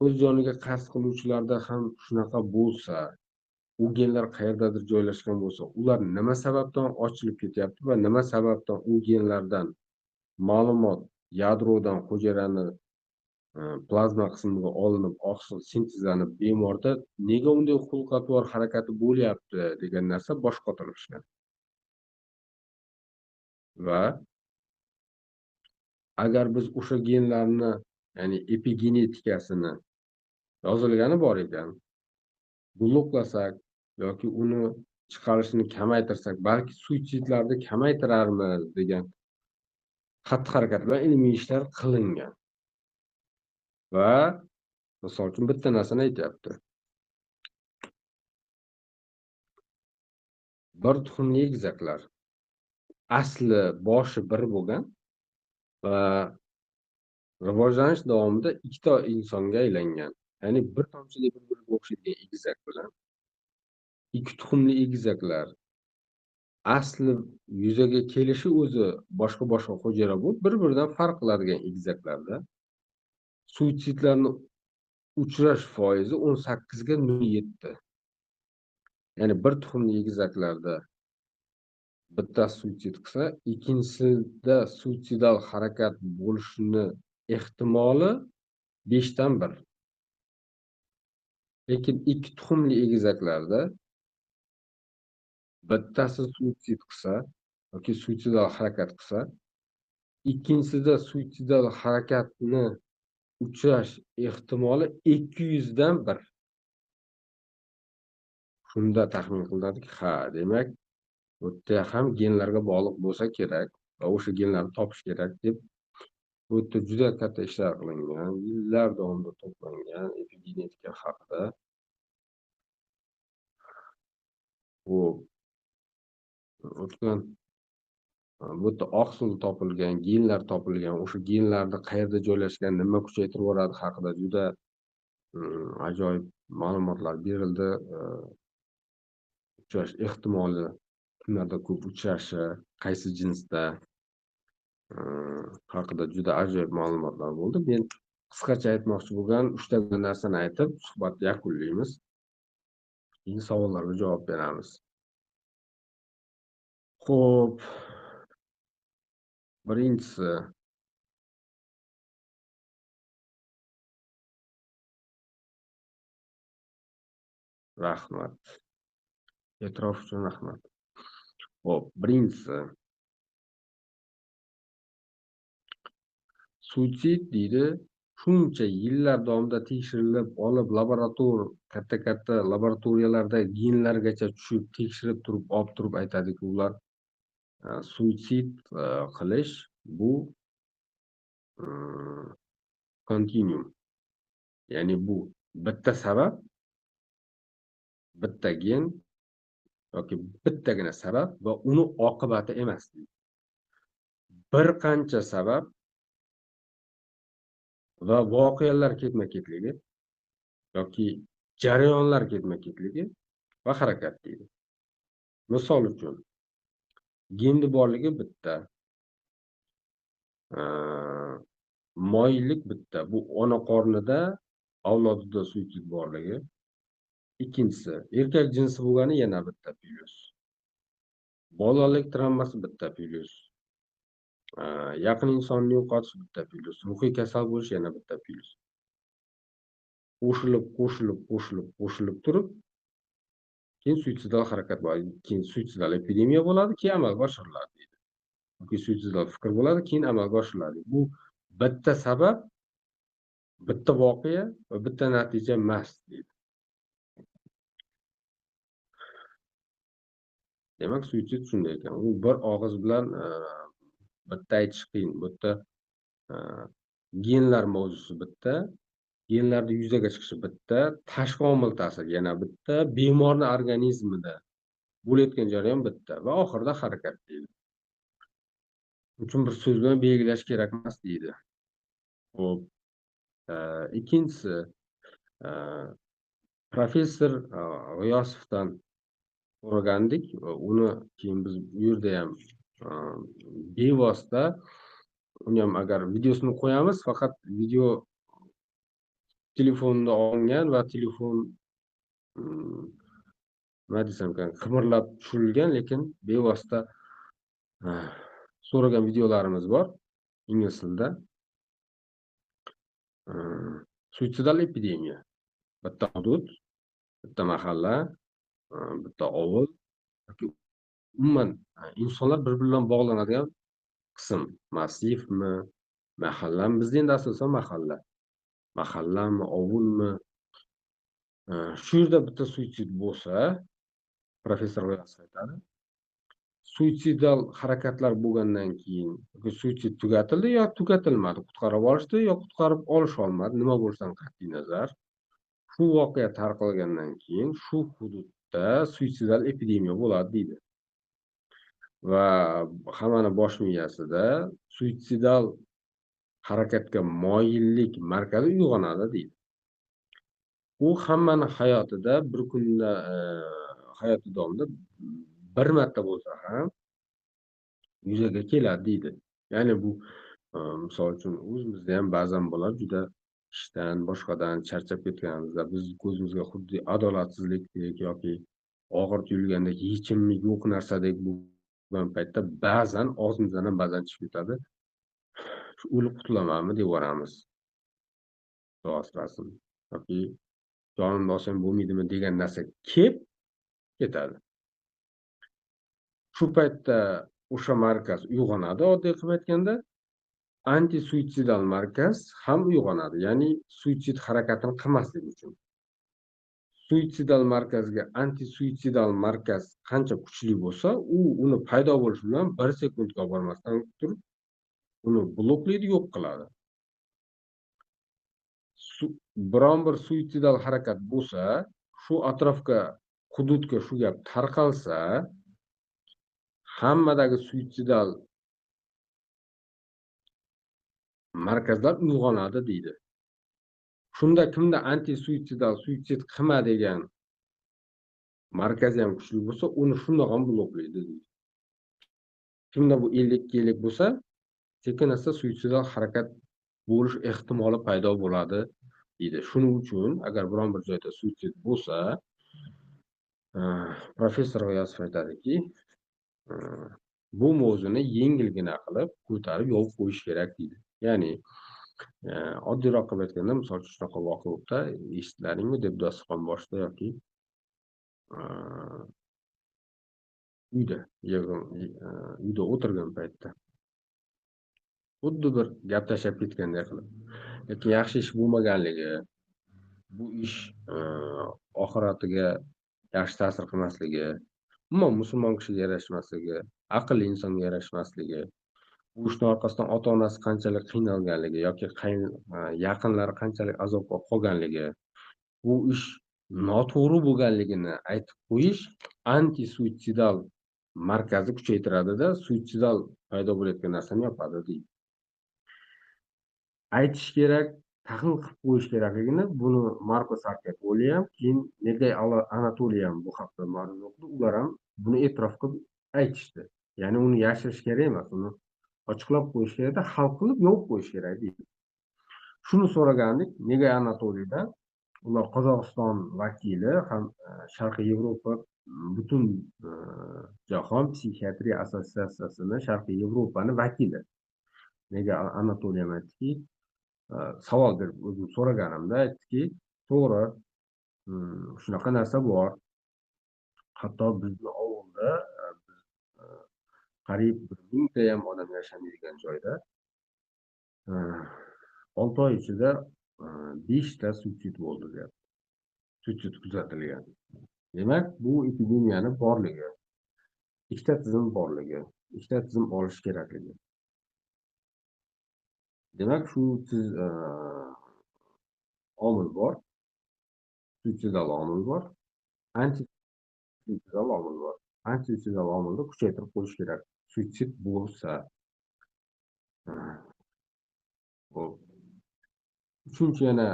o'z joniga qasd qiluvchilarda ham shunaqa bo'lsa, u genlar qayerdadir joylashgan bo'lsa, ular nima sababdan ochilib ketyapti va nima sababdan u genlardan ma'lumot yadrodan hujayrani plazma qismiga olinib, oqsil sintezlanib, bemorda nega unday xulq-atvor harakati bo'lyapti degan narsa bosh qotirishgan. Va agar biz o'sha genlarni, ya'ni epigenetikasini yozilgani bor ekan, bloklasak yoki uni chiqarishni kamaytirsak, balki suitsidlarni kamaytirarmiz degan xatti-harakat va ilmiy ishlar qilingan. Va misol uchun bitta narsani aytyapti. Bir tuxumli egizaklar asli boshi bir bo'lgan va rivojlanish davomida ikkita insonga aylangan. Ya'ni bir tomchili bir-biriga o'xshaydigan egizak bilan ikki tuxumli egizaklar asli yuzaga kelishi o'zi boshqa hujayra bo'lib, bir-biridan farq qiladigan egizaklarda suitsidlarni uchrash foizi 18 ga 0,7. Ya'ni bir tuxumli egizaklarda bittasi suitsid qilsa, ikkinchisida suitsidal harakat bo'lishini ehtimoli 5 dan 1. Lekin ikki tuxumli egizaklarda bittasi suitsid qilsa yoki suitsidal harakat qilsa, ikkinchisida suitsidal harakatni uchrash ehtimoli 200 dan 1. Shunda taxmin qilinadiki, demak, bu yerda ham genlarga bog'liq bo'lsa kerak va o'sha genlarni topish kerak deb bu yerda juda katta ishlar qilingan, yillar davomida to'plangan epigenetika haqida. Bu o'tgan bu yerda oqsil topilgan, genlar topilgan, o'sha genlarni qayerda joylashgan, nima kuchaytirib yuboradi haqida juda ajoyib ma'lumotlar berildi. Uchrash ehtimoli, kimlarda ko'p uchrashi, qaysi jinsda haqida juda ajoyib ma'lumotlar bo'ldi. Men qisqacha aytmoqchi bo'lgan 3 ta narsani aytib, suhbatni yakunlaymiz. Keyin savollarga javob beramiz. Xo'p. Birinchisi rahmat. E'tirof uchun rahmat. Xo'p, birinchisi suitsid deydi. Shuncha yillar davomida tekshirilib olib, katta laboratoriyalarda genlargacha tushib, tekshirib turib, olib turib aytadiki, ular suitsid qilish bu kontinuum. Ya'ni bu bitta sabab, bitta gen yoki bittagina sabab va uni oqibati emas. Bir qancha sabab va voqealar ketma-ketligi yoki jarayonlar ketma-ketligi va harakat deydi. Misol uchun, genni borligi bitta, moyillik bitta. Bu ona qornida avlodida suitsid borligi. Ikkinchisi, erkak jinsi bo'lgani yana bitta plyus. Bolalik travmasi bitta plyus. Yaqin insonni yo'qotish bitta plyus. Ruhiy kasal bo'lish yana bitta plyus. Qo'shilib turib, keyin suitsidal harakat bo'ladi, keyin suitsidal epidemiya bo'ladi, keyin amalga oshiriladi deydi. Yoki suitsidal fikr bo'ladi, keyin amalga oshiriladi. Bu bitta sabab, bitta voqea va bitta natija emas deydi. Demak, suitsid shunday ekan. U bir og'iz bilan bitta aytish qiyin. Bu yerda genlar mavzusi bitta, genlarni yuzaga chiqishi bitta, tashqi omil ta'siri yana bitta, bemorning organizmida bo'layotgan jarayon bitta va oxirida harakat deydi. Uchun bir so'z bilan belgilash kerak emas deydi. Xo'p, ikkinchisi, professor G'iyosovdan so'ragandik. Uni keyin biz bu yerda ham bevosita uni ham agar videosini qo'yamiz, faqat video telefonda olingan va telefon nima desam ekan, qimirlab tushirilgan, lekin bevosita so'ragan videolarimiz bor ingliz tilida. Suitsidal epidemiya. Bitta hudud, bitta mahalla, bitta ovul yoki umuman insonlar bir-biri bilan bog'lanadigan qism. Massivmi, mahallami? Bizda endi asosan mahalla. Mahallami, ovulmi? Shu yerda bitta suitsid bo'lsa, professor G'iyosov aytadi, suitsidal harakatlar bo'lgandan keyin suitsid tugatildi yo tugatilmadi, qutqarib olishdi yo qutqarib olisholmadi, nima bo'lishidan qat'iy nazar, shu voqea tarqalgandan keyin shu hududda suitsidal epidemiya bo'ladi deydi. Va hammani bosh miyasida suitsidal harakatga moyillik markazi uyg'onadi deydi. U hammani hayotida bir kunda hayoti davomida bir marta bo'lsa ham yuzaga keladi deydi. Ya'ni bu misol uchun o'zimizda ham ba'zan bo'ladi, juda ishdan, boshqadan charchab ketganimizda biz ko'zimizga xuddi adolatsizlikdek yoki og'ir tuyulgandek, yechimi yo'q narsadek bo'lgan paytda ba'zan og'zimizdan ham ba'zan chiqib ketadi. Shu o'lib qutulamanmi deb yuboramiz. Xudo asrasin. Yoki jonimni olsam bo'lmaydimi degan narsa kelib ketadi. Shu paytda o'sha markaz uyg'onadi, oddiy qilib aytganda. Anti-suitsidal markaz ham uyg'onadi, ya'ni suitsid harakatini qilmaslik uchun. Suitsidal markazga anti-suitsidal markaz qancha kuchli bo'lsa, uni paydo bo'lishi bilan 1 sekundga olib bormasdan turib, uni bloklaydi, yo'q qiladi. Biron bir suitsidal harakat bo'lsa, shu atrofga, hududga shu gap tarqalsa, hammadagi suitsidal markazlar uyg'onadi deydi. Shunda kimda anti-suitsidal, suitsid qilma degan markazi ham kuchli bo'lsa, uni shundoq ham bloklaydi deydi. Kimda bu 50-50 bo'lsa, sekin-asta suitsidal harakat bo'lish ehtimoli paydo bo'ladi deydi. Shuning uchun agar biron bir joyda suitsid bo'lsa, professor G'iyosov aytadiki, bu mavzuni yengilgina qilib ko'tarib yopib qo'yish kerak deydi. Ya'ni oddiyroq qilib aytganda, misol uchun shunaqa voqea bo'libdi, eshitdilaringmi deb dasturxon boshida yoki uyda o'tirgan paytda xuddi bir gaplashib ketganday qilib, lekin yaxshi ish bo'lmaganligi, bu ish oxiratiga yaxshi ta'sir qilmasligi, umuman musulmon kishiga yarashmasligi, aqlli insonga yarashmasligi, bu ishni orqasidan ota-onasi qanchalik qiynalganligi yoki yaqinlari qanchalik azobga qolganligi, bu ish noto'g'ri bo'lganligini aytib qo'yish anti-suitsidal markazni kuchaytiradida, suitsidal paydo bo'layotgan narsani yopadi deydi. Aytish kerak, tahlil qilib qo'yish kerakligini buni Marko Sarkopoli ham, keyin Negay Anatoliy ham bu haqda ma'lum qildi. Ular ham buni e'tirof qilib aytishdi. Ya'ni uni yashirish kerak emas, uni ochiqlab qo'yish kerakda, hal qilib yopib qo'yish kerak deydi. Shuni so'ragandik Negay Anatoliydan. Ular Qozog'iston vakili ham Sharqiy Yevropa butun jahon psixiatriya assotsiatsiyasini Sharqiy Yevropani vakili. Negay Anatoliy ham aytdiki, savol berib o'zim so'raganimda aytdiki, to'g'ri, shunaqa narsa bor. Hatto bizni ovulda qariyb 1000 ta ham odam yashamaydigan joyda 6 oy ichida 5 ta suitsid bo'ldi deyapti. Suitsid kuzatilgan. Demak, bu epidemiyani borligi, ikkita tizim borligi, ikkita tizim olish kerakligi. Demak, shu omil bor. Suitsidal omil bor. Anti-suitsidal omil bor. Anti-suitsidal omilni kuchaytirib qo'yish kerak. Suitsid bo'lsa. Uchinchi yana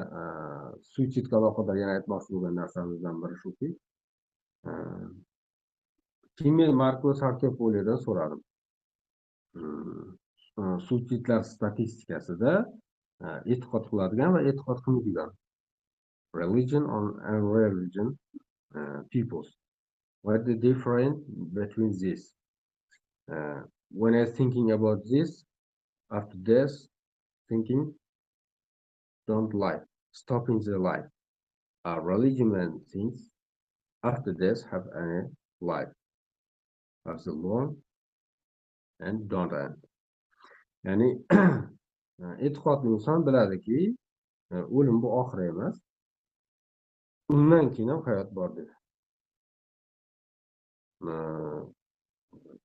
suitsidga aloqador yana aytmoqchi bo'lgan narsamizdan biri shuki, men Marko Sarkopolidan so'radim. Suitsidlar statistikasida e'tiqod qiladigan va e'tiqod qilmaydigan religion and religion peoples. What the difference between this? When I thinking about this, after this, thinking, don't lie, stopping the lie. Religion and things after this have any life, have the long and don't end. Ya'ni e'tiqodli inson biladiki, o'lim bu oxir emas, undan keyin ham hayot bor dedi.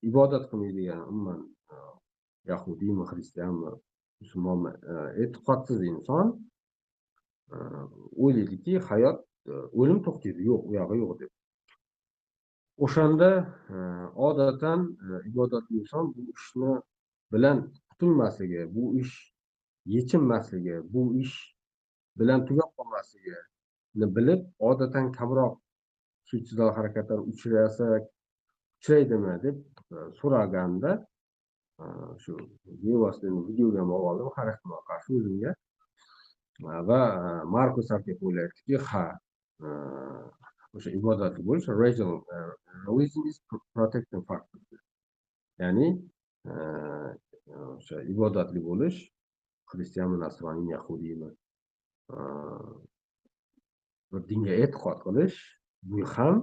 Ibodat qilmaydigan, umuman yahudiymi, xristianmi, musulmonmi, e'tiqodsiz inson o'ylaydiki, hayot, o'lim to'xtaydi, yo'q, u yog'i yo'q deb. O'shanda odatan ibodatli inson bu ishni bilan qutulmasligi, bu ish yechinmasligi, bu ish bilan tugab qolmasligini bilib, odatan kamroq suitsidal harakatlar uchraydimi deb so'raganda, shu bevosita videoga ham olib oldim, har ehtimol qarshi o'zimga. va Markus Arshenov o'ylayaptiki, ha, o'sha ibodatli bo'lish religion is protecting factor. Ya'ni o'sha ibodatli bo'lish, xristianmi, nasroniymi, yahudiymi, bir dinga e'tiqod qilish, bu ham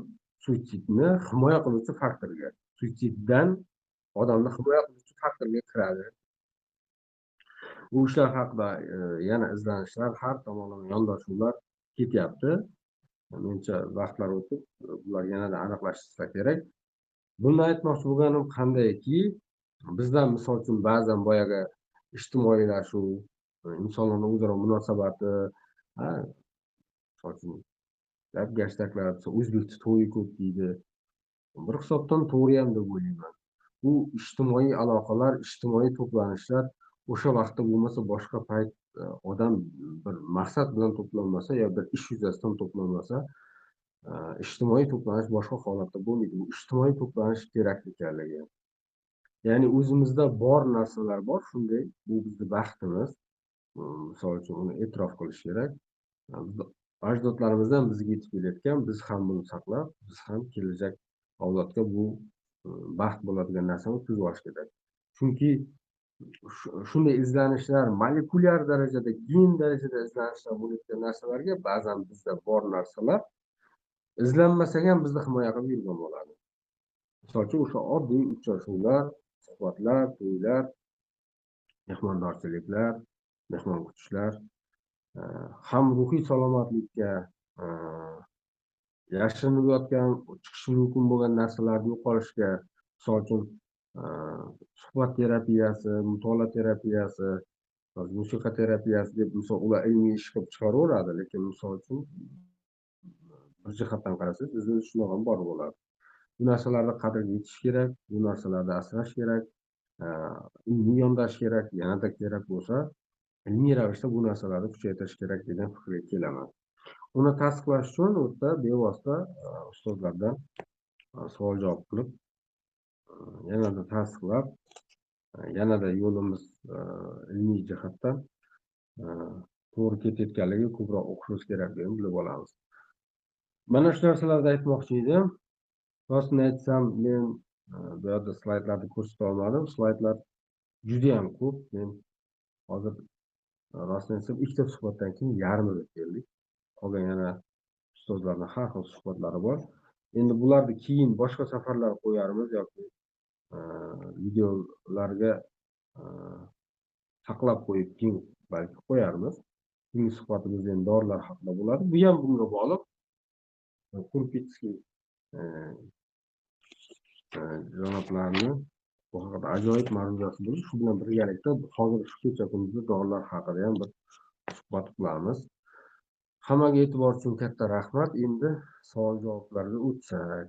suitsidni himoya qiluvchi faktorga, suitsiddan odamni himoya qiluvchi faktorga kiradi. Bu ishlar haqida yana izlanishlar, har tomonlama yondashuvlar ketyapti. Menimcha vaqtlar o'tib bular yanada aniqlashsa kerak. Buni aytmoqchi bo'lganim qandayki, bizdan misol uchun ba'zan boyagi ijtimoiylashuv, insonlarning o'zaro munosabati, misol uchun gap-gashtaklar, o'zbekcha to'yi ko'p deydi. Bir hisobdan to'g'ri ham deb o'ylayman. Bu ijtimoiy aloqalar, ijtimoiy to'planishlar o'sha vaqtda bo'lmasa boshqa payt odam bir maqsad bilan to'planmasa yo bir ish yuzasidan to'planmasa, ijtimoiy to'planish boshqa holatda bo'lmaydi. Bu ijtimoiy to'planish kerak ekanligi. Ya'ni o'zimizda bor narsalar bor, shunday, bu bizni baxtimiz. Misol uchun uni e'tirof qilish kerak. Ajdodlarimizdan bizga yetib kelayotgan, biz ham buni saqlab, biz ham kelajak avlodga bu baxt bo'ladigan narsani o'tkazib olish kerak. Chunki shunday izlanishlar, molekulyar darajada, gen darajada izlanishlar bo'layotgan narsalarga ba'zan bizda bor narsalar izlanmasa ham bizni himoya qilib yurgan bo'ladi. Misol uchun o'sha oddiy uchrashuvlar, suhbatlar, to'ylar, mehmondorchiliklar, mehmon kutishlar ham ruhiy salomatlikka, yashirinib yotgan, chiqishi mumkin bo'lgan narsalarni yo'qolishga, misol uchun suhbat terapiyasi, mutolaa terapiyasi, musiqa terapiyasi deb misol ular ilmiy ish qilib chiqaraveradi, lekin misol uchun bir jihatdan qarasangiz, bizda shunaqa bor bo'ladi. Bu narsalarni qadriga yetish kerak, bu narsalarni asrash kerak, ilmiy yondashish kerak, yanada kerak bo'lsa, ilmiy ravishda bu narsalarni kuchaytirish kerak degan fikrga kelaman. Uni tasdiqlash uchun o'rta bevosita ustozlardan savol-javob qilib, yanada tasdiqlab, yanada yo'limiz ilmiy jihatdan to'g'ri ketayotganligiga ko'proq o'qishimiz kerak deb bilib olamiz. Mana shu narsalarni aytmoqchi edim. Rostini aytsam, men bu yerda slaydlarni ko'rsata olmadim. Slaydlar juda ham ko'p. Men hozir rostini aytsam, ikkita suhbatdan keyin yarmiga keldik. Qolgan yana ustozlarning har xil suhbatlari bor. Endi bularni keyin boshqa safarlar qo'yarmiz yoki videolarga saqlab qo'yib keyin balki qo'yarmiz. Bugungi suhbatimiz endi dorilar haqida bo'ladi. Bu ham bunga bog'liq. Kurpitskiy janoblarni bu haqida ajoyib ma'ruzaasi bo'ldi. Shu bilan birgalikda hozir shu kecha kunduzda dorilar haqida ham bir suhbat qilamiz. Hammaga e'tibor uchun katta rahmat. Endi savol-javoblarga o'tsak.